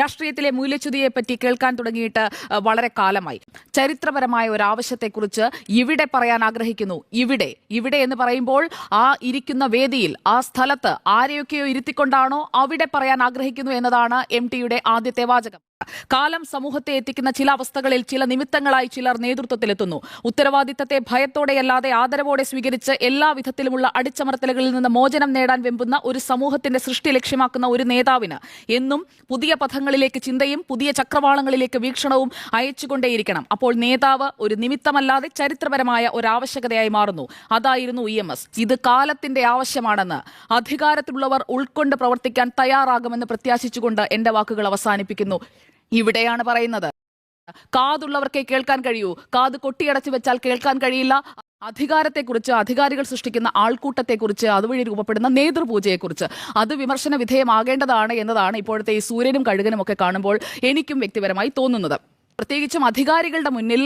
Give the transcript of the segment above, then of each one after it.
രാഷ്ട്രീയത്തിലെ മൂല്യച്യുതിയെപ്പറ്റി കേൾക്കാൻ തുടങ്ങിയിട്ട് വളരെ കാലമായി. ചരിത്രപരമായ ഒരു ആവശ്യത്തെക്കുറിച്ച് ഇവിടെ പറയാൻ ആഗ്രഹിക്കുന്നു. ഇവിടെ എന്ന് പറയുമ്പോൾ ആ ഇരിക്കുന്ന വേദിയിൽ, ആ സ്ഥലത്ത് ആരെയൊക്കെയോ ഇരുത്തിക്കൊണ്ടാണോ അവിടെ പറയാൻ ആഗ്രഹിക്കുന്നു എന്നതാണ് MTയുടെ ആദ്യത്തെ വാചകം. കാലം സമൂഹത്തെ എത്തിക്കുന്ന ചില അവസ്ഥകളിൽ ചില നിമിത്തങ്ങളായി ചിലർ നേതൃത്വത്തിലെത്തുന്നു. ഉത്തരവാദിത്തത്തെ ഭയത്തോടെയല്ലാതെ ആദരവോടെ സ്വീകരിച്ച് എല്ലാ വിധത്തിലുമുള്ള അടിച്ചമർത്തലുകളിൽ നിന്ന് മോചനം നേടാൻ വെമ്പുന്ന ഒരു സമൂഹത്തിന്റെ സൃഷ്ടി ലക്ഷ്യമാക്കുന്ന ഒരു നേതാവിന് എന്നും പുതിയ പഥങ്ങളിലേക്ക് ചിന്തയും പുതിയ ചക്രവാളങ്ങളിലേക്ക് വീക്ഷണവും അയച്ചുകൊണ്ടേയിരിക്കണം. അപ്പോൾ നേതാവ് ഒരു നിമിത്തമല്ലാതെ ചരിത്രപരമായ ഒരു ആവശ്യകതയായി മാറുന്നു. അതായിരുന്നു EMS. ഇത് കാലത്തിന്റെ ആവശ്യമാണെന്ന് അധികാരത്തിലുള്ളവർ ഉൾക്കൊണ്ട് പ്രവർത്തിക്കാൻ തയ്യാറാകുമെന്ന് പ്രത്യാശിച്ചുകൊണ്ട് എന്റെ വാക്കുകൾ അവസാനിപ്പിക്കുന്നു. ഇവിടെയാണ് പറയുന്നത്, കാതുള്ളവർക്കേ കേൾക്കാൻ കഴിയൂ, കാത് കൊട്ടിയടച്ചു വെച്ചാൽ കേൾക്കാൻ കഴിയില്ല. അധികാരത്തെക്കുറിച്ച്, അധികാരികൾ സൃഷ്ടിക്കുന്ന ആൾക്കൂട്ടത്തെക്കുറിച്ച്, അതുവഴി രൂപപ്പെടുന്ന നേതൃപൂജയെക്കുറിച്ച് അത് വിമർശന വിധേയമാകേണ്ടതാണ് എന്നതാണ് ഇപ്പോഴത്തെ ഈ സൂര്യനും കഴുകനും ഒക്കെ കാണുമ്പോൾ എനിക്കും വ്യക്തിപരമായി തോന്നുന്നത്. പ്രത്യേകിച്ചും അധികാരികളുടെ മുന്നിൽ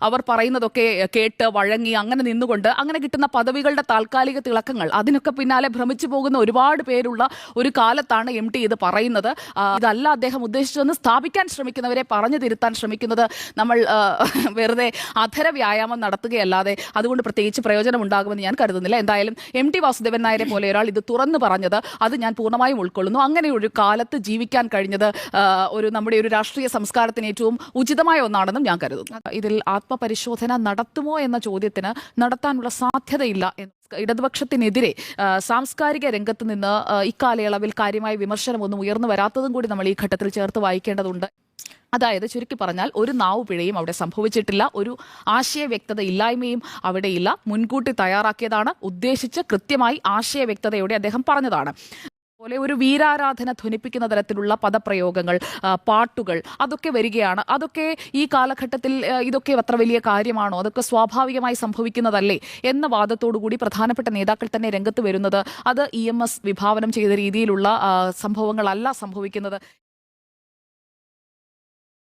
അവർ പറയുന്നതൊക്കെ കേട്ട് വഴങ്ങി അങ്ങനെ നിന്നുകൊണ്ട് അങ്ങനെ കിട്ടുന്ന പദവികളുടെ താൽക്കാലിക തിളക്കങ്ങൾ, അതിനൊക്കെ പിന്നാലെ ഭ്രമിച്ചു പോകുന്ന ഒരുപാട് പേരുള്ള ഒരു കാലത്താണ് MT ഇത് പറയുന്നത്. ഇതല്ല അദ്ദേഹം ഉദ്ദേശിച്ചതെന്ന് സ്ഥാപിക്കാൻ ശ്രമിക്കുന്നവരെ പറഞ്ഞു തിരുത്താൻ ശ്രമിക്കുന്നത് നമ്മൾ വെറുതെ അധര വ്യായാമം നടത്തുകയല്ലാതെ അതുകൊണ്ട് പ്രത്യേകിച്ച് പ്രയോജനം ഉണ്ടാകുമെന്ന് ഞാൻ കരുതുന്നില്ല. എന്തായാലും MT വാസുദേവൻ നായരെ പോലെ ഒരാൾ ഇത് തുറന്നു പറഞ്ഞത് അത് ഞാൻ പൂർണ്ണമായും ഉൾക്കൊള്ളുന്നു. അങ്ങനെ ഒരു കാലത്ത് ജീവിക്കാൻ കഴിഞ്ഞത് നമ്മുടെ ഒരു രാഷ്ട്രീയ സംസ്കാരത്തിന് ഏറ്റവും ഉചിതമായ ഒന്നാണെന്നും ഞാൻ കരുതുന്നു. ഇതിൽ ആത്മപരിശോധന നടത്തുമോ എന്ന ചോദ്യത്തിന് നടത്താനുള്ള സാധ്യതയില്ല. ഇടതുപക്ഷത്തിനെതിരെ സാംസ്കാരിക രംഗത്ത് നിന്ന് ഇക്കാലയളവിൽ കാര്യമായ വിമർശനമൊന്നും ഉയർന്നു വരാത്തതും കൂടി നമ്മൾ ഈ ഘട്ടത്തിൽ ചേർത്ത് വായിക്കേണ്ടതുണ്ട്. അതായത് ചുരുക്കി പറഞ്ഞാൽ ഒരു നാവ് പിഴയും അവിടെ സംഭവിച്ചിട്ടില്ല, ഒരു ആശയ വ്യക്തത ഇല്ലായ്മയും അവിടെയില്ല. മുൻകൂട്ടി തയ്യാറാക്കിയതാണ്, ഉദ്ദേശിച്ച് കൃത്യമായി ആശയ വ്യക്തതയോടെ അദ്ദേഹം പറഞ്ഞതാണ്. പോലെ ഒരു വീരാരാധന ധ്വനിപ്പിക്കുന്ന തരത്തിലുള്ള പദപ്രയോഗങ്ങൾ, പാട്ടുകൾ അതൊക്കെ വരികയാണ്. അതൊക്കെ ഈ കാലഘട്ടത്തിൽ ഇതൊക്കെ അത്ര വലിയ കാര്യമാണോ, അതൊക്കെ സ്വാഭാവികമായി സംഭവിക്കുന്നതല്ലേ എന്ന വാദത്തോടുകൂടി പ്രധാനപ്പെട്ട നേതാക്കൾ തന്നെ രംഗത്ത് വരുന്നത് അത് EMS വിഭാവനം ചെയ്ത രീതിയിലുള്ള സംഭവങ്ങളല്ല സംഭവിക്കുന്നത്.